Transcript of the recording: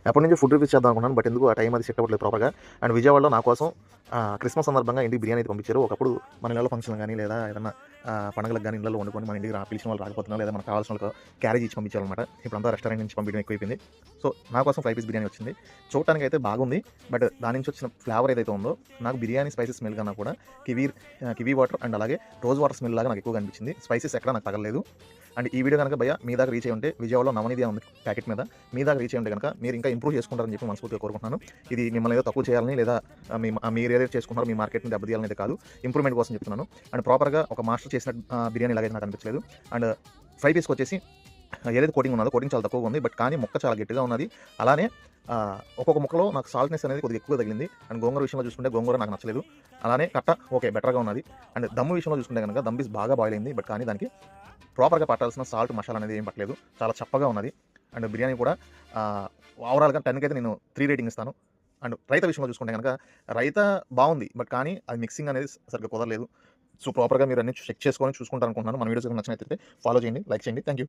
ఎప్పటి నుంచి food reviews చేద్దాం అనుకున్నాను, బట్ ఎందుకు ఆ టైం అది సెట్ అవ్వట్లేదు ప్రాపర్గా. అండ్ విజయవాడలో నా కోసం క్రిస్మస్ సందర్భంగా ఇంటికి బిర్యానీ అయితే పంపించారు. ఒకప్పుడు మన ఇళ్ళలో ఫంక్షన్ కానీ లేదా ఏదైనా పండుగలకు కానీ ఇళ్ళలో వండుకొని మన ఇంటికి పిలిచిన వాళ్ళు రాకపోతున్నా లేదా మనకు కావాల్సిన వాళ్ళకి క్యారేజ్ ఇచ్చి పంపించాలన్నమాట. ఇప్పుడంతా రెస్టారెంట్ నుంచి పంపించడం ఎక్కువైపోయింది. సో నా కోసం 5 పీస్ బిర్యానీ వచ్చింది. చూడటానికి అయితే బాగుంది, బట్ దాని నుంచి వచ్చిన ఫ్లేవర్ ఏదైతే ఉందో నాకు బిర్యానీ స్పైసెస్ స్మెల్ కన్నా కూడా కివీ వాటర్ అండ్ అలాగే రోజ్ వాటర్ స్మెల్ లాగా నాకు ఎక్కువగా అనిపించింది. స్పైసెస్ ఎక్కడ నాకు తగలేదు. అండ్ ఈ వీడియో కనుక భయ్య మీ దాకా రీచ్ అయ్యి ఉంటే, విజయవాడలో నవనిధి ఉంది ప్యాకెట్ మీద, మీ దాకా రీచ్ అయ్యి ఉంటే కనుక మీరు ఇంకా ఇంప్రూవ్ చేసుకుంటారని చెప్పి మనస్ఫూర్తిగా కోరుకుంటున్నాను. ఇది మిమ్మల్ని ఏదో తక్కువ చేయాలని లేదా మీరు ఏదైతే చేసుకుంటారో మీ మార్కెట్ని దెబ్బతీయాలనేది కాదు, ఇంప్రూవ్మెంట్ కోసం చెప్తున్నాను. అండ్ ప్రాపర్గా ఒక మాస్టర్ చేసిన బిర్యానీ లాగైతే నాకు అనిపించలేదు. అండ్ 5 పీస్కి వచ్చేసి ఏదైతే కోటింగ్ ఉన్నదో కోటింగ్ చాలా తక్కువగా ఉంది, బట్ కానీ ముక్క చాలా గట్టిగా ఉన్నది. అలానే ఒక్కొక్క ముక్కలో నాకు సాల్ట్నెస్ అనేది కొద్దిగా ఎక్కువ తగిలింది. అండ్ గోంగూర విషయంలో చూసుకుంటే గోంగూర నాకు నచ్చలేదు. అలానే కట్ట ఓకే బెటర్గా ఉన్నది. అండ్ దమ్ము విషయంలో చూసుకుంటే కనుక దమ్ పీస్ బాగా బాయిల్ అయింది, బట్ కానీ దానికి ప్రాపర్గా పట్టాల్సిన సాల్ట్ మసాలా అనేది ఏం పట్టలేదు, చాలా చప్పగా ఉన్నది. అండ్ బిర్యానీ కూడా ఓవరాల్గా 10కి అయితే నేను 3 రేటింగ్ ఇస్తాను. అండ్ రైతా విషయంలో చూసుకుంటే కనుక రైతా బాగుంది, బట్ కానీ అది మిక్సింగ్ అనేది సరిగ్గా కుదరలేదు. సో ప్రాపర్గా మీరు అన్ని చెక్ చేసుకొని చూసుకుంటారు అనుకుంటున్నాను. మన వీడియోస్ నచ్చినట్లయితే ఫాలో చేయండి, లైక్ చేయండి. Thank you.